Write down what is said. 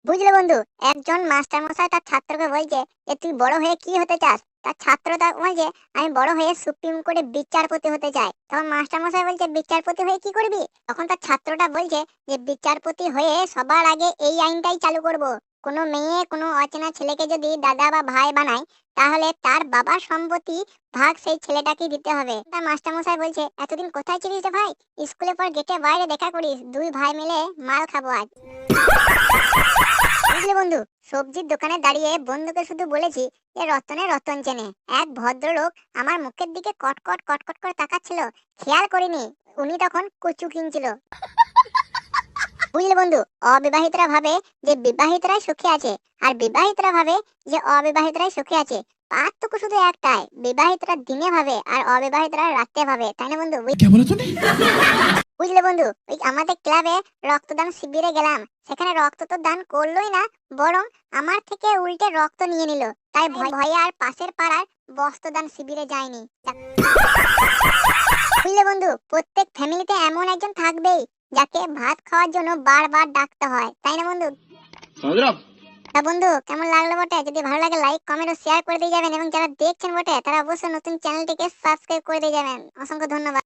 বুঝলে বন্ধু, একজন মাস্টার মশাই তার ছাত্রকে বলছে যে তুই বড় হয়ে কি হতে চাস। তার ছাত্র তার বলছে আমি বড় হয়ে সুপ্রিম কোর্টে বিচারপতি হতে চাই। তখন মাস্টার মশাই বলছে বিচারপতি হয়ে কি করবি? তখন তার ছাত্রটা বলছে যে বিচারপতি হয়ে সবার আগে এই আইনটাই চালু করব, কোনো মেয়ে কোনো অচেনা ছেলেকে যদি দাদা বা ভাই বানায় তাহলে তার বাবার সম্পত্তি ভাগ সেই ছেলেটাকে দিতে হবে। তার মাস্টার মশাই বলছে এতদিন কোথায় ছিলিস রে ভাই? স্কুলের পর গেটে বাইরে দেখা করিস, দুই ভাই মিলে মাল খাবো আজ। বুঝলে বন্ধু, সবজির দোকানে দাঁড়িয়ে বন্ধুকে শুধু বলেছি যে রতনে রতন চেনে। এক ভদ্রলোক আমার মুখের দিকে কটকট কটকট করে তাকাচ্ছিল, খেয়াল করিনি উনি তখন কচু কিনছিল। বুঝলে বন্ধু, অবিবাহিতরা ভাবে যে বিবাহিতরাই সুখে আছে, আর বিবাহিতরা ভাবে যে অবিবাহিতরাই সুখে আছে। পার্থক্য শুধু একটাই, বিবাহিতরা দিনে ভাবে আর অবিবাহিতরা রাতে ভাবে, তাই না বন্ধু? বুঝলে বন্ধু, ওই আমাদের ক্লাবে রক্তদান শিবিরে গেলাম, সেখানে রক্ত তো দান করলোই না, বরং আমার থেকে উল্টে রক্ত নিয়ে নিল। তাই ভয়ে আর পাশের পাড়ার বস্ত্রদান শিবিরে যায়নি। বুঝলে বন্ধু, প্রত্যেক ফ্যামিলিতে এমন একজন থাকবেই যাকে ভাত খাওয়ার জন্য বারবার ডাকতে হয়, তাই না বন্ধু? তা বন্ধু, কেমন লাগলো বটে? যদি ভালো লাগে লাইক কমেন্ট ও শেয়ার করে দিয়ে যাবেন, এবং যারা দেখছেন বটে তারা অবশ্যই নতুন চ্যানেলটিকে সাবস্ক্রাইব করে দিয়ে যাবেন। অসংখ্য ধন্যবাদ।